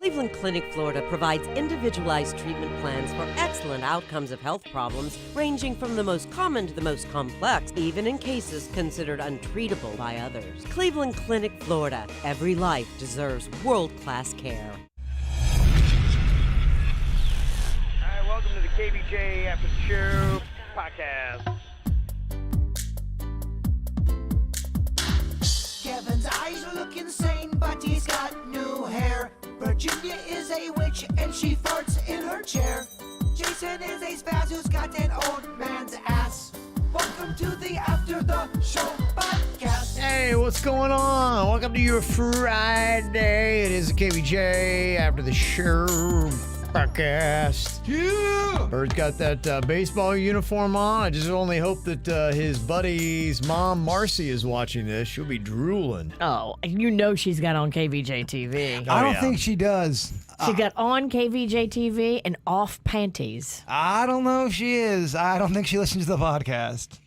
Cleveland Clinic, Florida provides individualized treatment plans for excellent outcomes of health problems ranging from the most common to the most complex, even in cases considered untreatable by others. Cleveland Clinic, Florida. Every life deserves world-class care. Hi, welcome to the KVJ ATS Podcast. Kevin's eyes look insane, but he's got new hair. Virginia is a witch and she farts in her chair. Jason is a spaz who's got an old man's ass. Welcome to the After the Show Podcast. Hey, what's going on? Welcome to your Friday. It is the KVJ After the Show Podcast. Yeah! Bird's got that baseball uniform on. I just only hope that his buddy's mom, Marcy, is watching this. She'll be drooling. Oh, you know she's got on KVJ TV. I don't think she does. She got on KVJ TV and off panties. I don't know if she is. I don't think she listens to the podcast.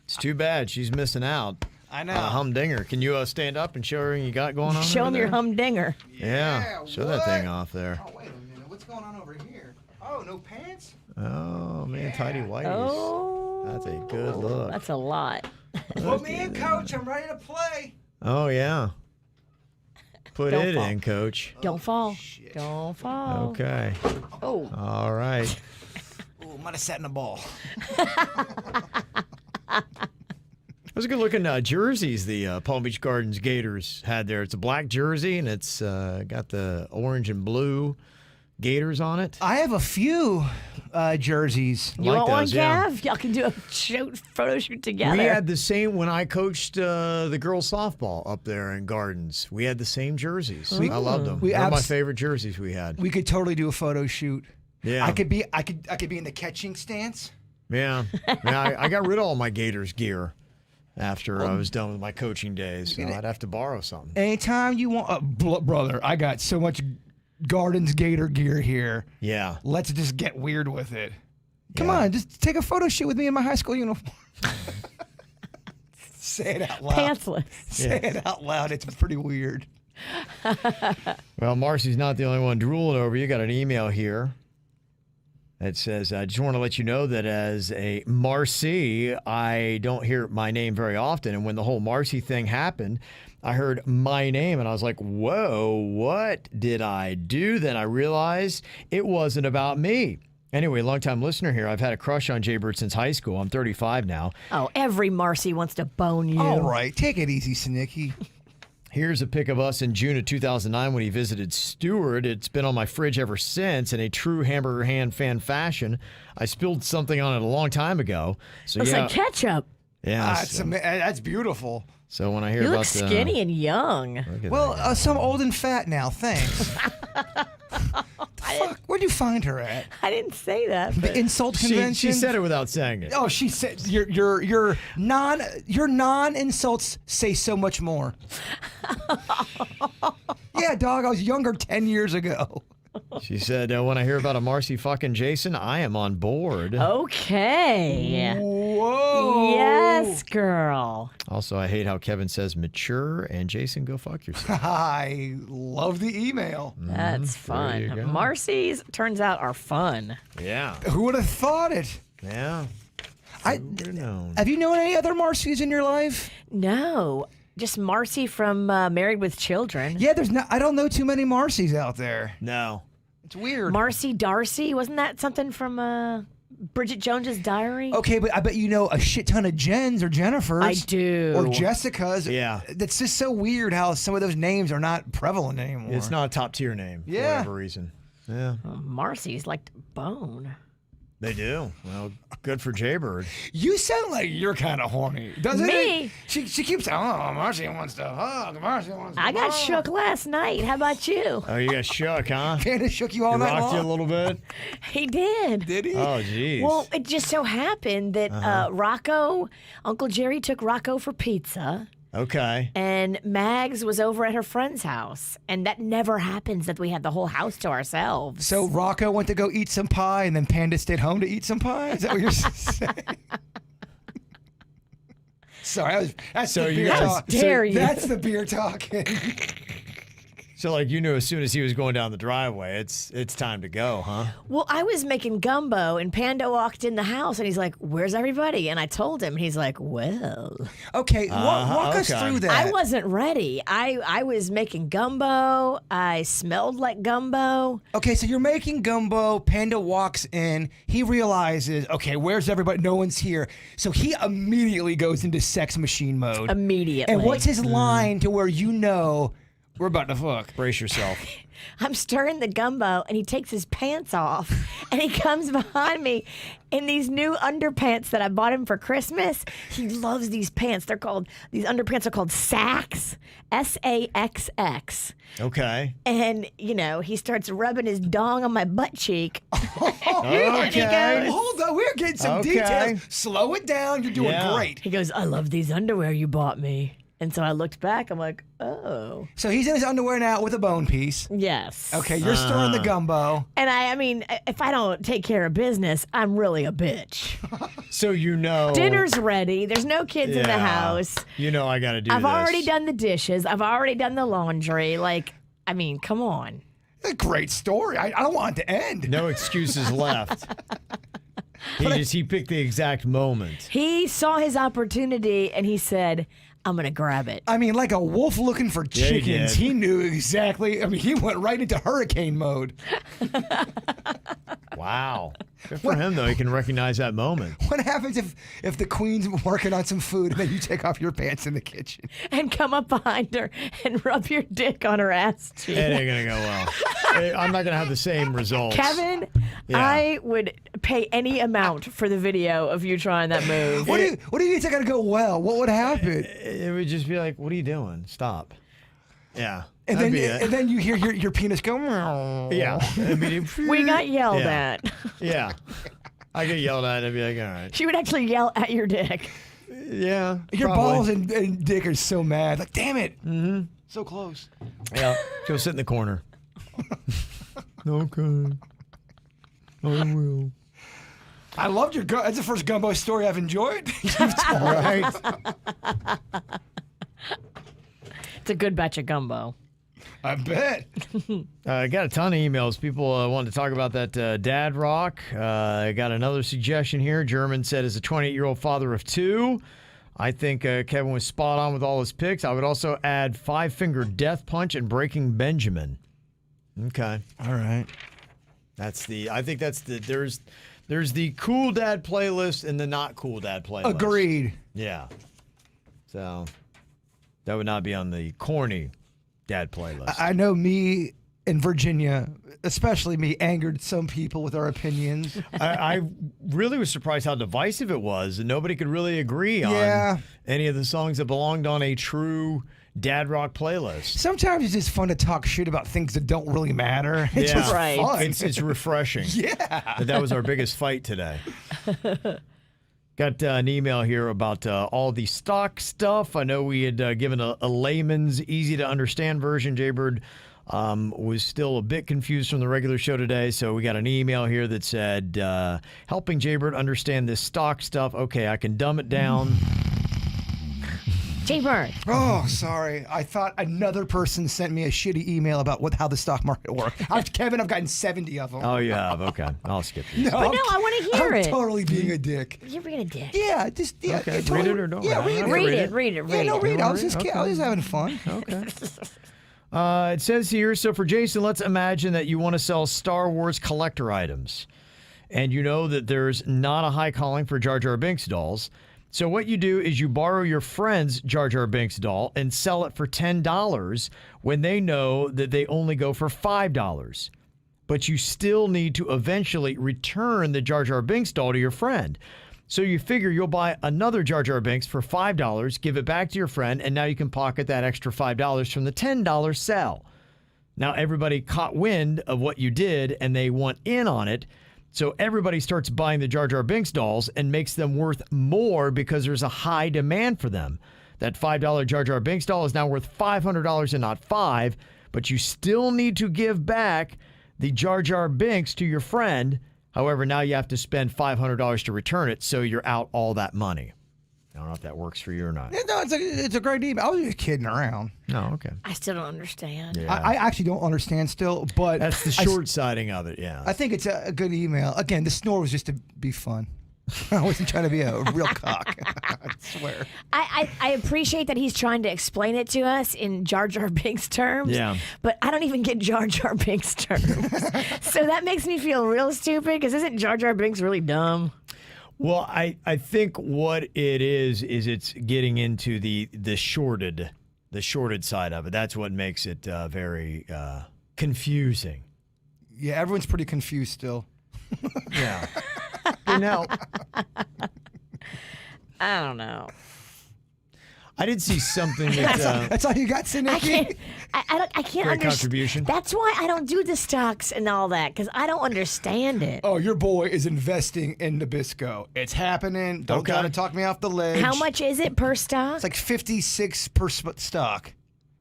It's too bad. She's missing out. I know. Humdinger. Can you stand up and show her what you got going on? Show over him your there? humdinger. Yeah. Show that thing off there. Oh, wait a minute. What's going on over here? Oh, no pants? Oh, man. Tidy whities. Oh. That's a good look. That's a lot. Put me in, coach. I'm ready to play. Oh, yeah. Put Don't it fall. in, coach. Don't fall. Don't fall. Okay. Oh. All right. Ooh, might have sat in a ball. Those are good looking jerseys the Palm Beach Gardens Gators had there. It's a black jersey and it's got the orange and blue Gators on it. I have a few jerseys. You like want one, those, yeah. Gav? Y'all can do a photo shoot together. We had the same when I coached the girls softball up there in Gardens. We had the same jerseys. I loved them. They're my favorite jerseys we had. We could totally do a photo shoot. Yeah. I could be in the catching stance. Yeah. I got rid of all my Gators gear after I was done with my coaching days. So I'd have to borrow something. Anytime you want, brother, I got so much Gardens Gator gear here. Yeah. Let's just get weird with it. Come Yeah. on, just take a photo shoot with me in my high school uniform. Say it out loud. Pantsless. Say it out loud. It's pretty weird. Well, Marcy's not the only one drooling over you. Got an email here that says, I just want to let you know that as a Marcy, I don't hear my name very often. And when the whole Marcy thing happened, I heard my name and I was like, whoa, what did I do? Then I realized it wasn't about me. Anyway, longtime listener here. I've had a crush on Jaybird since high school. I'm 35 now. Oh, every Marcy wants to bone you. All right, take it easy, Snicky. Here's a pic of us in June of 2009 when he visited Stewart. It's been on my fridge ever since. In a true Hamburger Hand fan fashion, I spilled something on it a long time ago. So Looks like ketchup. Yeah. That's beautiful. So when I hear You about look skinny and young. Well, some old and fat now. Thanks. Fuck, where'd you find her at? I didn't say that. The But insult convention. she said it without saying it. Oh, she said your non insults say so much more. Yeah, dog. I was younger 10 years ago. She said, when I hear about a Marcy fucking Jason, I am on board. okay. Whoa. Yes, girl. Also, I hate how Kevin says mature and Jason, go fuck yourself. I love the email. That's there you go. fun. Marcy's, turns out, are fun. Yeah. Who would have thought it? Yeah. Would've known. Have you known any other Marcys in your life? No, just Marcy from Married with Children. Yeah, I don't know too many Marcys out there. No. It's weird. Marcy Darcy, wasn't that something from Bridget Jones's Diary? Okay, but I bet you know a shit ton of Jens or Jennifers. I do. Or Jessicas. Yeah. That's just so weird how some of those names are not prevalent anymore. It's not a top tier name for Yeah. whatever reason. Yeah. Marcy's like to bone. They do. Well, good for Jaybird. You sound like you're kind of horny, doesn't Me? it? She keeps saying, oh, Marcy wants to hug. Marcy wants to I got hug. shook last night. How about you? Oh, you got shook, huh? Candace shook you all He night rocked you a long. little bit? He did. Did he? Oh, geez. Well, it just so happened that Uncle Jerry took Rocco for pizza. Okay. And Mags was over at her friend's house. And that never happens that we have the whole house to ourselves. So Rocco went to go eat some pie, and then Panda stayed home to eat some pie? Is that what you're saying? Sorry, that's So the you beer guys- talk. dare you. That's the beer talking. So, like, you knew as soon as he was going down the driveway, it's time to go, huh? Well, I was making gumbo, and Panda walked in the house, and he's like, "Where's everybody?" And I told him, and he's like, "Well." Okay, walk us through that. I wasn't ready. I was making gumbo. I smelled like gumbo. Okay, so you're making gumbo. Panda walks in. He realizes, okay, where's everybody? No one's here. So he immediately goes into sex machine mode. Immediately. And what's his line to where you know we're about to fuck? Brace yourself. I'm stirring the gumbo, and he takes his pants off, and he comes behind me in these new underpants that I bought him for Christmas. He loves these pants. These underpants are called Saxx, S-A-X-X. Okay. And, he starts rubbing his dong on my butt cheek. Okay. Hold on, we're getting some details. Slow it down. You're doing great. He goes, "I love these underwear you bought me." And so I looked back. I'm like, oh. So he's in his underwear now with a bone piece. Yes. Okay, you're stirring the gumbo. And I mean, if I don't take care of business, I'm really a bitch. So Dinner's ready. There's no kids in the house. I got to do I've this. already done the dishes. I've already done the laundry. Come on. A great story. I don't want it to end. No excuses left. He picked the exact moment. He saw his opportunity and he said, "I'm going to grab it." I mean, like a wolf looking for Yeah, he chickens. did. He knew exactly. I mean, he went right into hurricane mode. Wow. Good for him, though. He can recognize that moment. What happens if the queen's working on some food and then you take off your pants in the kitchen? And come up behind her and rub your dick on her ass cheek. It ain't going to go well. I'm not going to have the same results. Kevin, Yeah. I would pay any amount for the video of you trying that move. What do you mean it's not going to go well? What would happen? It would just be like, what are you doing? Stop. Yeah. And that'd then, be it. and then you hear your penis go. Yeah. We got yelled Yeah. at. Yeah. I get yelled at and I'd be like, all right. She would actually yell at your dick. Yeah. Your probably. balls and dick are so mad. Like, damn it. Mm-hmm. So close. Yeah. Go sit in the corner. Okay. I will. I loved your that's the first gumbo story I've enjoyed. You've told. Right. It's a good batch of gumbo. I bet. I got a ton of emails. People wanted to talk about that dad rock. I got another suggestion here. German said, as a 28-year-old father of two, I think Kevin was spot on with all his picks. I would also add Five-Finger Death Punch and Breaking Benjamin. Okay. All right. I think that's there's the cool dad playlist and the not cool dad playlist. Agreed. Yeah. So that would not be on the corny dad playlist. I know me and Virginia, especially me, angered some people with our opinions. I really was surprised how divisive it was, and nobody could really agree on any of the songs that belonged on a true dad rock playlist. Sometimes it's just fun to talk shit about things that don't really matter. It's Yeah. just Right. fun. It's refreshing. Yeah. That was our biggest fight today. Got an email here about all the stock stuff. I know we had given a layman's, easy-to-understand version. Jaybird was still a bit confused from the regular show today, so we got an email here that said, helping Jaybird understand this stock stuff. Okay, I can dumb it down. Jaybird. Oh, sorry. I thought another person sent me a shitty email about how the stock market works. Kevin, I've gotten 70 of them. Oh, you have? Okay. I'll skip these. But no, I want to hear I'm it. totally being a dick. You're being a dick. Yeah, just Okay, totally, read it or don't Yeah, read it? read it. Read it. Yeah, no, read it. I was just Okay. having fun. Okay. It says here, so for Jason, let's imagine that you want to sell Star Wars collector items. And you know that there's not a high calling for Jar Jar Binks dolls. So what you do is you borrow your friend's Jar Jar Binks doll and sell it for $10 when they know that they only go for $5. But you still need to eventually return the Jar Jar Binks doll to your friend. So you figure you'll buy another Jar Jar Binks for $5, give it back to your friend, and now you can pocket that extra $5 from the $10 sell. Now everybody caught wind of what you did and they want in on it. So everybody starts buying the Jar Jar Binks dolls and makes them worth more because there's a high demand for them. That $5 Jar Jar Binks doll is now worth $500 and not $5, but you still need to give back the Jar Jar Binks to your friend. However, now you have to spend $500 to return it, so you're out all that money. I don't know if that works for you or not. Yeah, no, it's a great email. I was just kidding around. No, okay. I still don't understand. Yeah. I actually don't understand still, but That's the short siding of it, yeah. I think it's a good email. Again, the snore was just to be fun. I wasn't trying to be a real cock. I swear. I appreciate that he's trying to explain it to us in Jar Binks terms. Yeah. But I don't even get Jar Binks terms. So that makes me feel real stupid because isn't Jar Binks really dumb? Well, I think what it is it's getting into the shorted side of it. That's what makes it very confusing. Yeah, everyone's pretty confused still. Yeah. You know, I don't know. I did see something that That's all you got, I Sinicky? can't. I can't Great understand. contribution. That's why I don't do the stocks and all that because I don't understand it. Oh, your boy is investing in Nabisco. It's happening. Don't Okay. try to talk me off the ledge. How much is it per stock? It's like 56 per stock.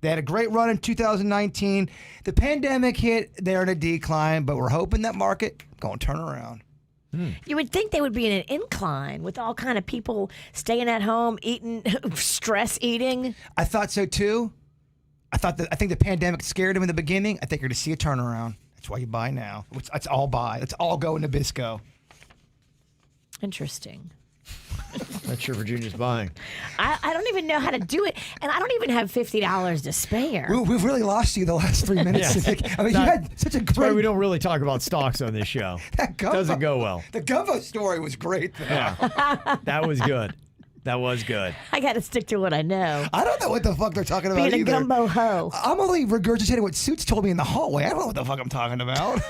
They had a great run in 2019. The pandemic hit. They're in a decline, but we're hoping that market going to turn around. You would think they would be in an incline with all kind of people staying at home, eating, stress eating. I thought so too. I think the pandemic scared them in the beginning. I think you're going to see a turnaround. That's why you buy now. It's all buy. Let's all go into Nabisco. Interesting. not sure Virginia's buying. I don't even know how to do it, and I don't even have $50 to spare. We've really lost you the last 3 minutes. Yes. I mean, you had such a That's why great. we don't really talk about stocks on this show. That gumbo, Doesn't go well. The gumbo story was great, though. Yeah, that was good. That was good. I got to stick to what I know. I don't know what the fuck they're talking about Being a either. gumbo hoe. I'm only regurgitating what Suits told me in the hallway. I don't know what the fuck I'm talking about.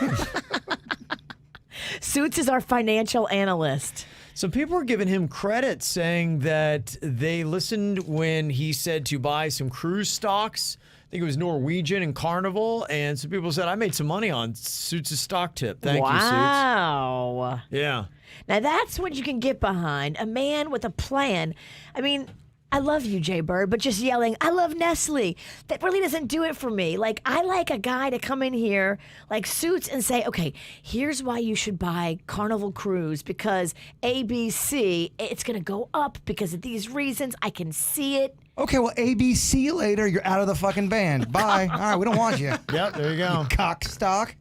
Suits is our financial analyst. So people are giving him credit, saying that they listened when he said to buy some cruise stocks. I think it was Norwegian and Carnival, and some people said, I made some money on Suits' stock tip. Thank you, Suits. Wow. Yeah. Now that's what you can get behind. A man with a plan. I mean, I love you, Jay Bird, but just yelling, I love Nestle, that really doesn't do it for me. Like, I like a guy to come in here like Suits and say, okay, here's why you should buy Carnival Cruise, because ABC, it's going to go up because of these reasons. I can see it. Okay, well, ABC, see you later. You're out of the fucking band. Bye. All right, we don't want you. Yep, there you go. Cock stock.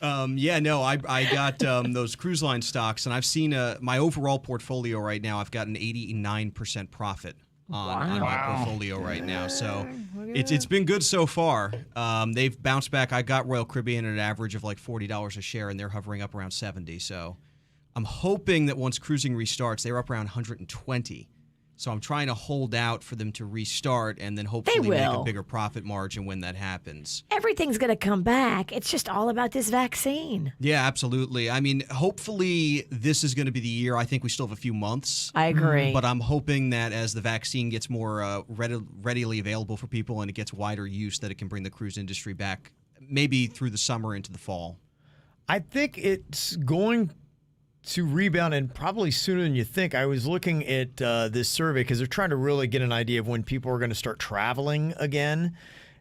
I got those cruise line stocks, and I've seen my overall portfolio right now. I've got an 89% profit on my portfolio right now. So it's been good so far. They've bounced back. I got Royal Caribbean at an average of like $40 a share, and they're hovering up around 70. So I'm hoping that once cruising restarts, they're up around 120. So I'm trying to hold out for them to restart and then hopefully make a bigger profit margin when that happens. Everything's going to come back. It's just all about this vaccine. Yeah, absolutely. I mean, hopefully this is going to be the year. I think we still have a few months. I agree. But I'm hoping that as the vaccine gets more readily available for people and it gets wider use, that it can bring the cruise industry back maybe through the summer into the fall. I think it's going to rebound, and probably sooner than you think. I was looking at this survey because they're trying to really get an idea of when people are going to start traveling again.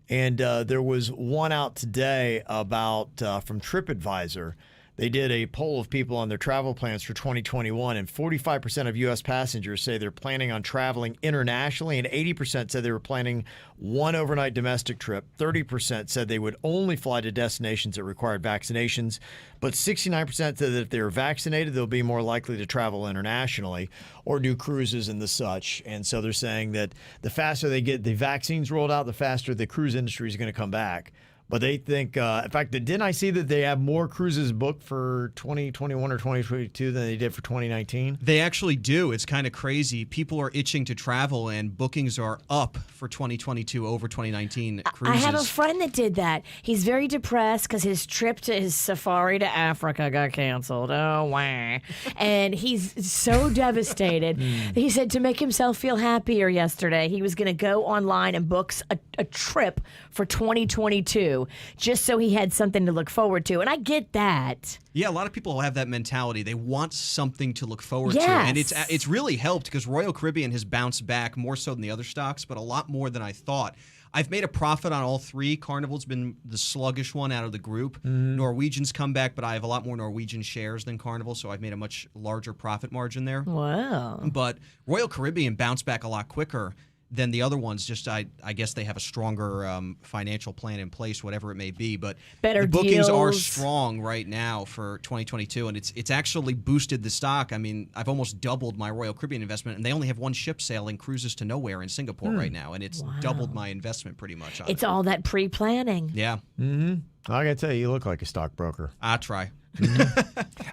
And there was one out today about from TripAdvisor. They did a poll of people on their travel plans for 2021, and 45% of U.S. passengers say they're planning on traveling internationally, and 80% said they were planning one overnight domestic trip. 30% said they would only fly to destinations that required vaccinations, but 69% said that if they were vaccinated, they'll be more likely to travel internationally or do cruises and the such. And so they're saying that the faster they get the vaccines rolled out, the faster the cruise industry is going to come back. But they think, in fact, didn't I see that they have more cruises booked for 2021 or 2022 than they did for 2019? They actually do. It's kind of crazy. People are itching to travel, and bookings are up for 2022 over 2019 cruises. I have a friend that did that. He's very depressed because his trip to his safari to Africa got canceled. Oh, wow. And he's so devastated. He said to make himself feel happier yesterday, he was going to go online and book a trip for 2022 just so he had something to look forward to. And I get that. Yeah, a lot of people have that mentality. They want something to look forward to. Yes. And it's really helped because Royal Caribbean has bounced back more so than the other stocks, but a lot more than I thought. I've made a profit on all three. Carnival's been the sluggish one out of the group. Norwegian's come back, but I have a lot more Norwegian shares than Carnival, so I've made a much larger profit margin there. Wow. But Royal Caribbean bounced back a lot quicker than the other ones. Just I guess they have a stronger financial plan in place, whatever it may be. But Better the bookings are deals. strong right now for 2022, and it's actually boosted the stock. I mean, I've almost doubled my Royal Caribbean investment, and they only have one ship sailing cruises to nowhere in Singapore right now, and it's doubled my investment pretty much on It's it. all that pre-planning. Yeah, I gotta tell you look like a stockbroker. I try.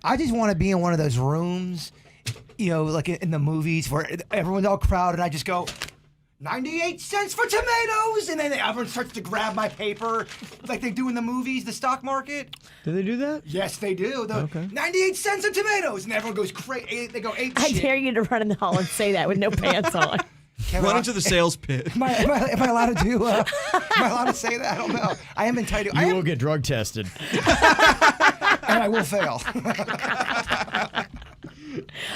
I just want to be in one of those rooms, like in the movies where everyone's all crowded. I just go, 98 cents for tomatoes, and then everyone starts to grab my paper like they do in the movies, the stock market. Do they do that? Yes, they do. Okay. 98 cents of tomatoes, and everyone goes crazy. They go ape I shit. dare you to run in the hall and say that with no pants on. Kevin, Run into the sales pit. Am I allowed to do? Am I allowed to say that? I don't know. I am entitled. You will get drug tested. And I will fail.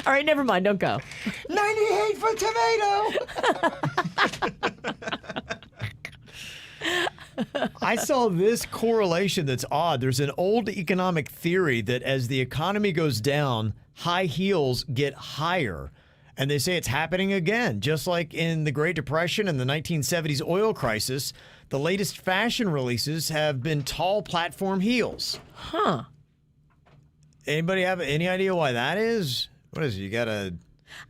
All right, never mind. Don't go. 98 for tomato. I saw this correlation that's odd. There's an old economic theory that as the economy goes down, high heels get higher. And they say it's happening again. Just like in the Great Depression and the 1970s oil crisis, the latest fashion releases have been tall platform heels. Huh. Anybody have any idea why that is? What is it? You got to...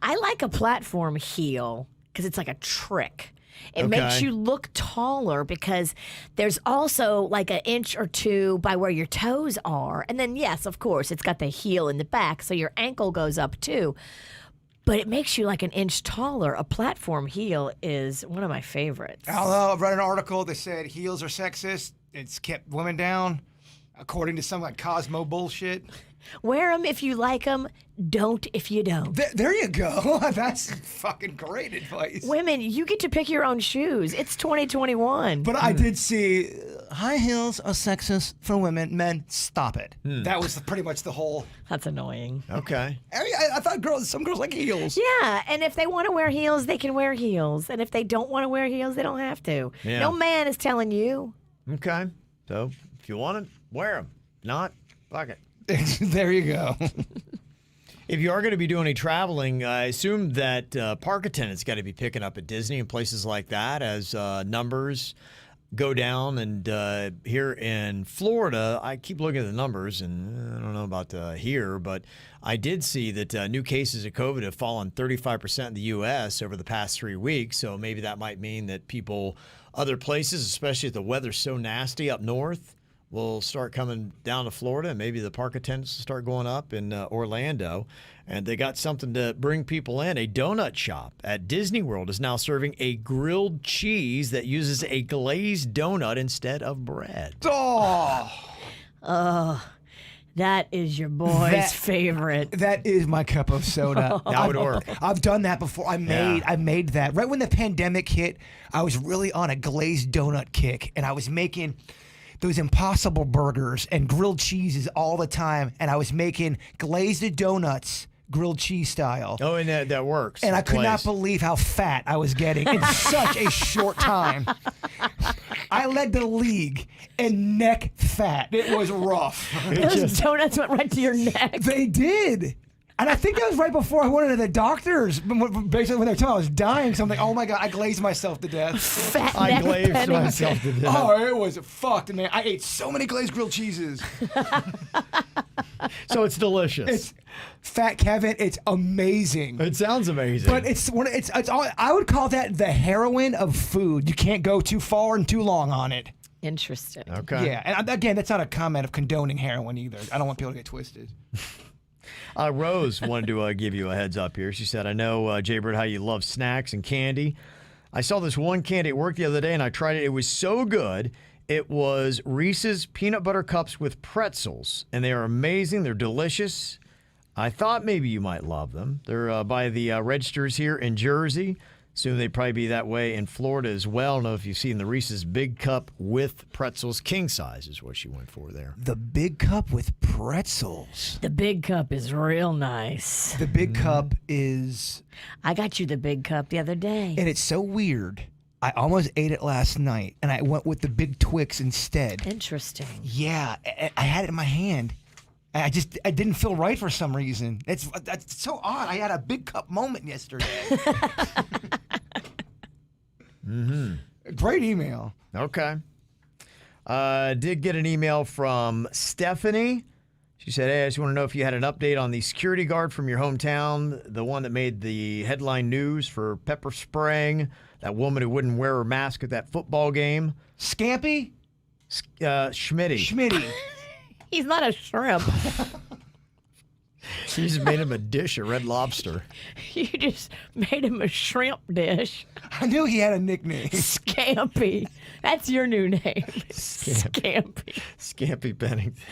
I like a platform heel because it's like a trick. It makes you look taller because there's also like an inch or two by where your toes are. And then, yes, of course, it's got the heel in the back, so your ankle goes up too. But it makes you like an inch taller. A platform heel is one of my favorites. Although I've read an article that said heels are sexist. It's kept women down, according to some like Cosmo bullshit. Wear them if you like them. Don't if you don't. There you go. That's fucking great advice. Women, you get to pick your own shoes. It's 2021. But I did see high heels are sexist for women. Men, stop it. That was pretty much the whole. That's annoying. Okay. I thought some girls like heels. Yeah, and if they want to wear heels, they can wear heels. And if they don't want to wear heels, they don't have to. Yeah. No man is telling you. Okay. So if you want to, wear them. Not, fuck it. There you go. If you are going to be doing any traveling, I assume that park attendants got to be picking up at Disney and places like that as numbers go down. And here in Florida, I keep looking at the numbers, and I don't know about here, but I did see that new cases of COVID have fallen 35% in the U.S. over the past 3 weeks. So maybe that might mean that people, other places, especially if the weather's so nasty up north, will start coming down to Florida, and maybe the park attendants will start going up in Orlando. And they got something to bring people in. A donut shop at Disney World is now serving a grilled cheese that uses a glazed donut instead of bread. That is your boy's favorite. That is my cup of soda. That would work. I've done that before. I made that. Right when the pandemic hit, I was really on a glazed donut kick, and I was making those Impossible burgers and grilled cheeses all the time, and I was making glazed donuts grilled cheese style. Oh, and that works. And I could not believe how fat I was getting in such a short time. I led the league in neck fat. It was rough. Those donuts went right to your neck. They did. And I think that was right before I went into the doctors. Basically, when they were telling me I was dying, so I'm like, oh my God, I glazed myself to death. Fat I neck glazed petting. myself to death. Oh, it was fucked, man. I ate so many glazed grilled cheeses. So it's delicious. It's Fat Kevin. It's amazing. It sounds amazing. But it's all, I would call that the heroin of food. You can't go too far and too long on it. Interesting. Okay. Yeah, and again, that's not a comment of condoning heroin either. I don't want people to get twisted. Rose wanted to give you a heads up here. She said, I know, Jaybird, how you love snacks and candy. I saw this one candy at work the other day, and I tried it. It was so good. It was Reese's Peanut Butter Cups with pretzels, and they are amazing. They're delicious. I thought maybe you might love them. They're by the registers here in Jersey. Soon they'd probably be that way in Florida as well. I don't know if you've seen the Reese's Big Cup with pretzels. King size is what she went for there. The big cup with pretzels. The big cup is real nice. The big cup is, I got you the big cup the other day. and it's so weird. I almost ate it last night, and I went with the big Twix instead. Interesting. Yeah, I had it in my hand. I didn't feel right for some reason. That's so odd. I had a big cup moment yesterday. Great email. Okay. Did get an email from Stephanie. She said, hey, I just want to know if you had an update on the security guard from your hometown, the one that made the headline news for pepper spraying that woman who wouldn't wear her mask at that football game. Scampy? Schmitty. He's not a shrimp. She just made him a dish of Red Lobster. You just made him a shrimp dish. I knew he had a nickname. Scampy. That's your new name. Scampy. Scampy Pennington.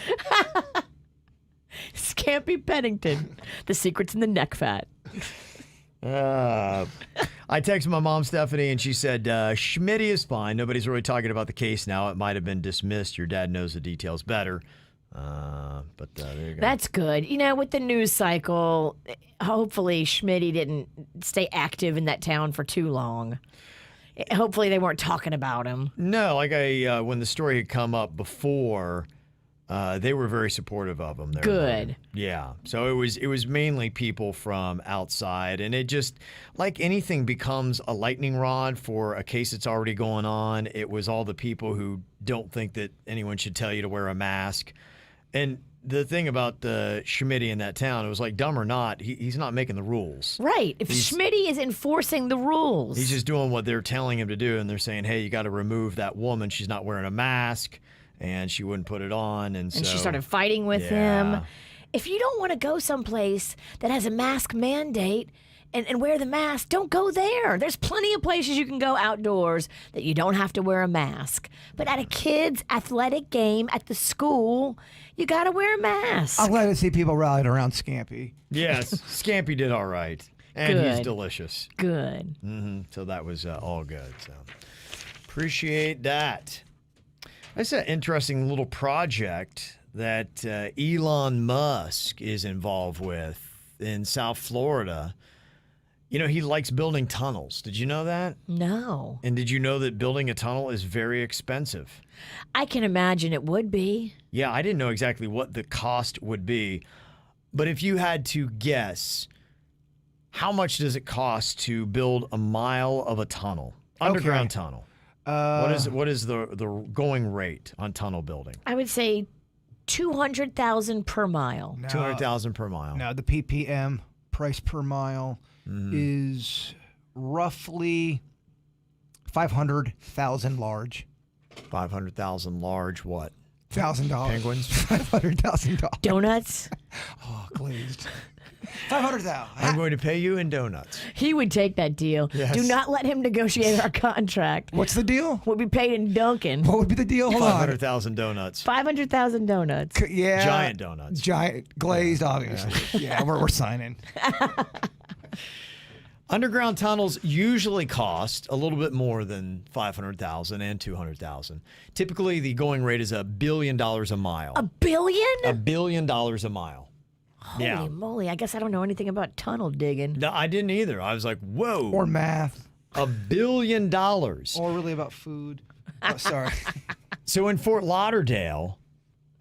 Scampy Pennington. The secret's in the neck fat. I texted my mom, Stephanie, and she said, Schmitty is fine. Nobody's really talking about the case now. It might have been dismissed. Your dad knows the details better. But there you go. That's good. You know, with the news cycle, hopefully Schmitty didn't stay active in that town for too long. Hopefully they weren't talking about him. No, like when the story had come up before, they were very supportive of him. Good. Yeah. So it was mainly people from outside, and it just, like anything becomes a lightning rod for a case that's already going on. It was all the people who don't think that anyone should tell you to wear a mask. And the thing about Schmitty in that town, it was like, dumb or not, he's not making the rules. Right. If Schmitty is enforcing the rules. He's just doing what they're telling him to do, and they're saying, hey, you got to remove that woman. She's not wearing a mask. And she wouldn't put it on. And she started fighting with him. If you don't want to go someplace that has a mask mandate and wear the mask, don't go there. There's plenty of places you can go outdoors that you don't have to wear a mask. But at a kid's athletic game at the school, you got to wear a mask. I'm glad to see people rallied around Scampy. Yes, Scampy did all right. And Good. He's delicious. Good. So that was all good. So appreciate that. That's an interesting little project that Elon Musk is involved with in South Florida. You know, he likes building tunnels. Did you know that? No. And did you know that building a tunnel is very expensive? I can imagine it would be. Yeah, I didn't know exactly what the cost would be. But if you had to guess, how much does it cost to build a mile of a tunnel? Underground tunnel. What is the going rate on tunnel building? I would say $200,000 per mile. No, $200,000 per mile. No, the PPM price per mile is roughly 500,000 large. 500,000 large what? $1,000. Penguins? $500,000. Donuts? Oh, glazed. 500,000. I'm going to pay you in donuts. He would take that deal. Yes. Do not let him negotiate our contract. What's the deal? We'll be paid in Dunkin'. What would be the deal? Hold on. 500,000 donuts. 500,000 donuts. Yeah. Giant donuts. Giant glazed, obviously. Yeah, we're signing. Underground tunnels usually cost a little bit more than 500,000 and 200,000. Typically, the going rate is $1 billion a mile. $1 billion? $1 billion a mile. Holy moly. I guess I don't know anything about tunnel digging. No, I didn't either. I was like, whoa. Or math. $1 billion. Or really about food. Oh, sorry. So in Fort Lauderdale,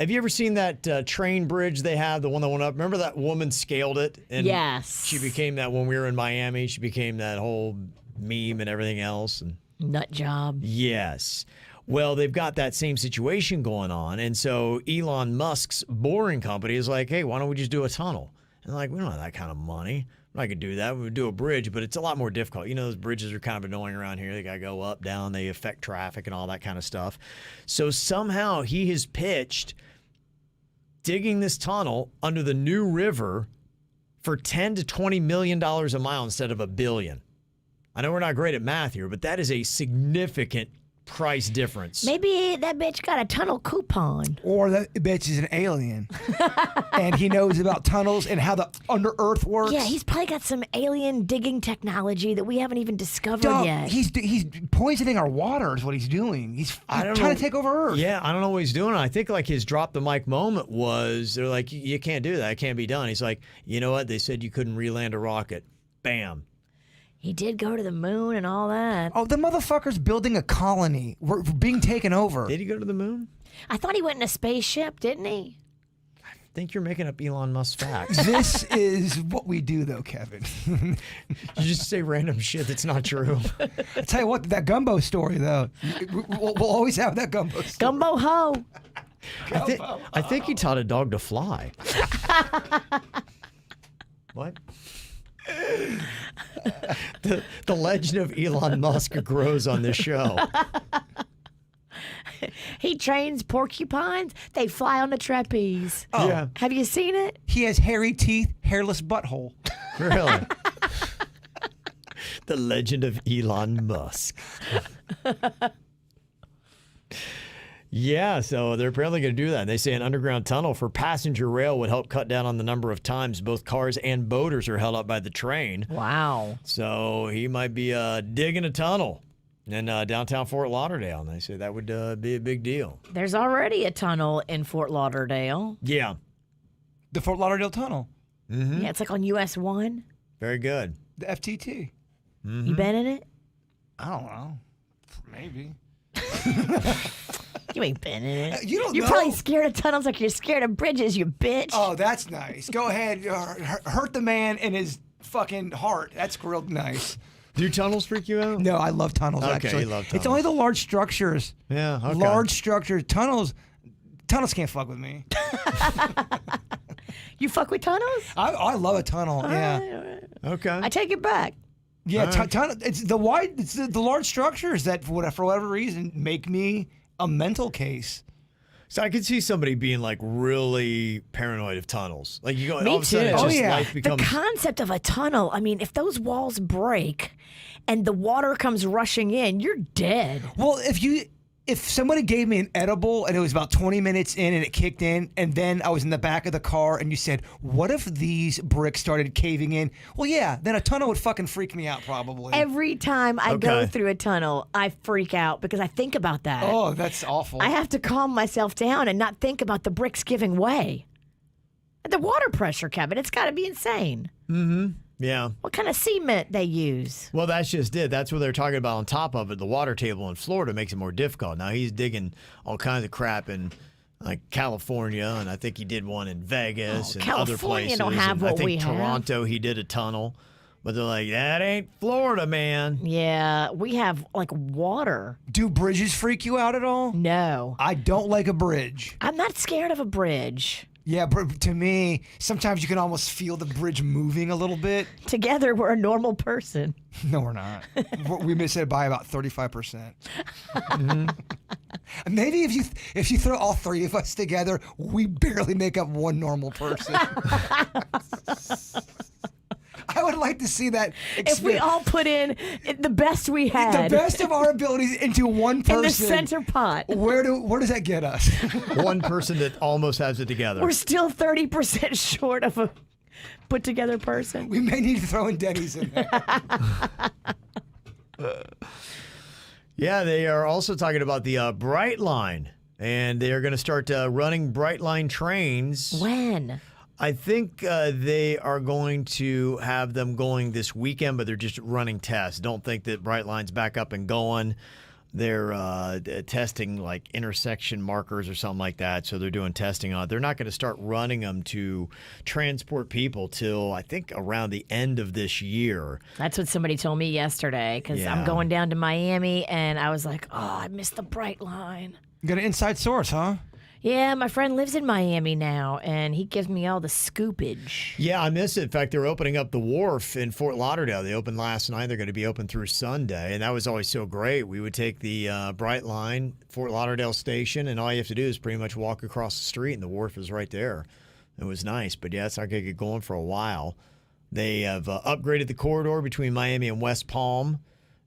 have you ever seen that train bridge they have, the one that went up? Remember that woman scaled it? And Yes. she became that when we were in Miami. She became that whole meme and everything else. And Nut job. yes. Well, they've got that same situation going on. And so Elon Musk's boring company is like, hey, why don't we just do a tunnel? And they're like, we don't have that kind of money. We're not going to do that. We would do a bridge, but it's a lot more difficult. You know, those bridges are kind of annoying around here. They got to go up, down. They affect traffic and all that kind of stuff. So somehow he has pitched digging this tunnel under the new river for $10 to $20 million a mile instead of $1 billion. I know we're not great at math here, but that is a significant price difference. Maybe that bitch got a tunnel coupon. Or that bitch is an alien. And he knows about tunnels and how the under earth works. Yeah, he's probably got some alien digging technology that we haven't even discovered Dog, yet. he's poisoning our water is what he's doing. He's trying to take over Earth. Yeah, I don't know what he's doing. I think like his drop the mic moment was they're like, you can't do that. It can't be done. He's like, you know what? They said you couldn't re-land a rocket. Bam. He did go to the moon and all that. Oh, the motherfucker's building a colony. We're being taken over. Did he go to the moon? I thought he went in a spaceship, didn't he? I think you're making up Elon Musk facts. This is what we do, though, Kevin. You just say random shit that's not true. I tell you what, that gumbo story, though, we'll always have that gumbo story. Gumbo ho. I think he taught a dog to fly. What? The legend of Elon Musk grows on this show. He trains porcupines. They fly on the trapeze. Oh. Yeah. Have you seen it? He has hairy teeth, hairless butthole. Really? The legend of Elon Musk. Yeah, so they're apparently going to do that. They say an underground tunnel for passenger rail would help cut down on the number of times both cars and boaters are held up by the train. Wow. So he might be digging a tunnel in downtown Fort Lauderdale. And they say that would be a big deal. There's already a tunnel in Fort Lauderdale. Yeah. The Fort Lauderdale Tunnel. Mm-hmm. Yeah, it's like on US 1. Very good. The FTT. Mm-hmm. You been in it? I don't know. Maybe. You ain't been in it. You don't You're know. probably scared of tunnels like you're scared of bridges, you bitch. Oh, that's nice. Go ahead. Hurt the man in his fucking heart. That's real nice. Do tunnels freak you out? No, I love tunnels, Okay, actually. you love It's tunnels. only the large structures. Yeah, okay. Large structures. Tunnels can't fuck with me. You fuck with tunnels? I love a tunnel. Yeah. Okay. I take it back. Yeah, All right. it's the large structures that, for whatever reason, make me a mental case. So I could see somebody being like really paranoid of tunnels. Like you go, Me all of a sudden, too. it's Oh, just yeah. life becomes. The concept of a tunnel, I mean, if those walls break and the water comes rushing in, you're dead. Well, if somebody gave me an edible and it was about 20 minutes in and it kicked in, and then I was in the back of the car and you said, what if these bricks started caving in? Well, yeah, then a tunnel would fucking freak me out probably. Every time I go Okay. through a tunnel, I freak out because I think about that. Oh, that's awful. I have to calm myself down and not think about the bricks giving way. The water pressure, Kevin, it's got to be insane. Yeah. What kind of cement they use? Well, that's just it. That's what they're talking about on top of it. The water table in Florida makes it more difficult. Now he's digging all kinds of crap in like California, and I think he did one in Vegas and other California places. don't have and what I think we have. Toronto, he did a tunnel, but they're like, that ain't Florida, man. Yeah, we have like water. Do bridges freak you out at all? No. I don't like a bridge. I'm not scared of a bridge. Yeah, but to me, sometimes you can almost feel the bridge moving a little bit. Together, we're a normal person. No, we're not. We missed it by about 35%. Maybe if you throw all three of us together, we barely make up one normal person. I would like to see that. If we all put in the best we had the best of our abilities into one person in the center pot, where does that get us? One person that almost has it together. we're still 30% short of a put together person. We may need to throw in Denny's in there. Yeah, they are also talking about the Bright Line, and they are going to start running Bright Line trains. When? I think they are going to have them going this weekend, but they're just running tests. Don't think that Bright Line's back up and going. They're testing like intersection markers or something like that, so they're doing testing on it. They're not going to start running them to transport people till I think around the end of this year. That's what somebody told me yesterday because Yeah. I'm going down to Miami and I was like, oh, I missed the Bright Line. You got an inside source, huh? Yeah, my friend lives in Miami now and he gives me all the scoopage. Yeah, I miss it. In fact, they're opening up the wharf in Fort Lauderdale. They opened last night. They're going to be open through Sunday, and that was always so great. We would take the Bright Line, Fort Lauderdale station, and all you have to do is pretty much walk across the street, and the wharf is right there. It was nice, but yeah, it's not going to get going for a while. They have upgraded the corridor between Miami and West Palm,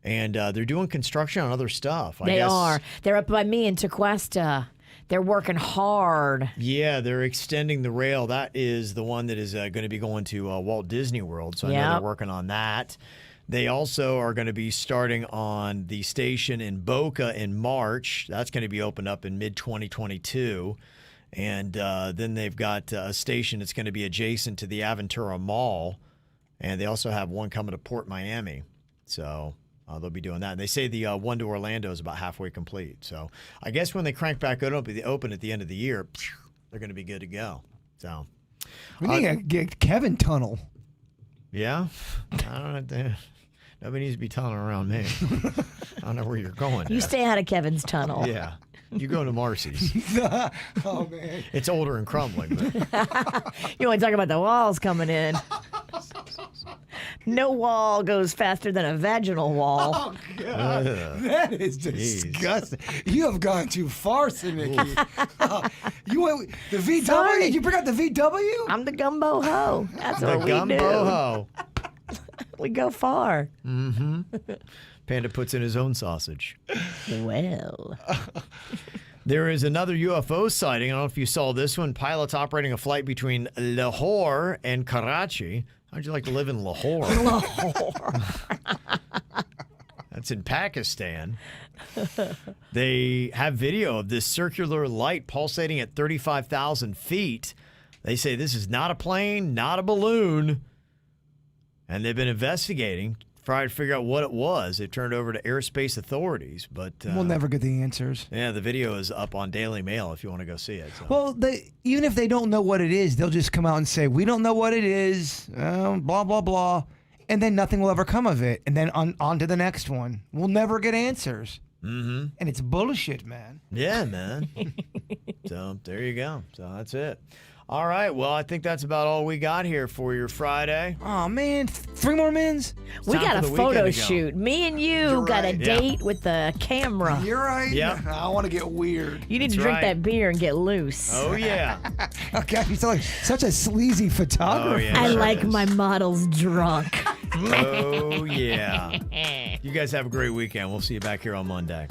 and they're doing construction on other stuff. I They guess. are. They're up by me in Tequesta. They're working hard. Yeah, they're extending the rail. That is the one that is going to be going to Walt Disney World. So I know Yep. they're working on that. They also are going to be starting on the station in Boca in March. That's going to be opened up in mid-2022. And then they've got a station that's going to be adjacent to the Aventura Mall. And they also have one coming to Port Miami. So they'll be doing that. And they say the one to Orlando is about halfway complete. So I guess when they crank back open at the end of the year, they're going to be good to go. So we need to get Kevin Tunnel. Yeah, I don't know. Nobody needs to be tunneling around me. I don't know where you're going. You stay out of Kevin's tunnel. Yeah. You go to Marcy's. Oh, man. It's older and crumbling. But... You want to talk about the walls coming in. No wall goes faster than a vaginal wall. Oh, God. That is disgusting. You have gone too far, Sinicky. You went the VW? Sorry. You bring out the VW? I'm the gumbo ho. That's the what we do. gumbo ho. We go far. Mm-hmm. Panda puts in his own sausage. Well. There is another UFO sighting. I don't know if you saw this one. Pilots operating a flight between Lahore and Karachi. How'd you like to live in Lahore? Lahore. That's in Pakistan. They have video of this circular light pulsating at 35,000 feet. They say this is not a plane, not a balloon. And they've been investigating, trying to figure out what it was. They turned over to airspace authorities, but we'll never get the answers. Yeah, the video is up on Daily Mail if you want to go see it. So. Well, even if they don't know what it is, they'll just come out and say, we don't know what it is, blah, blah, blah. And then nothing will ever come of it. And then on to the next one. We'll never get answers. Mm-hmm. And it's bullshit, man. Yeah, man. So there you go. So that's it. All right. Well, I think that's about all we got here for your Friday. Oh, man. 3 more minutes? We got a photo shoot. Me and you got a date with the camera. You're right. Yeah. I want to get weird. You need to drink that beer and get loose. Oh, yeah. Okay. You sound like such a sleazy photographer. Oh, yeah, I like my models drunk. Oh, yeah. You guys have a great weekend. We'll see you back here on Monday.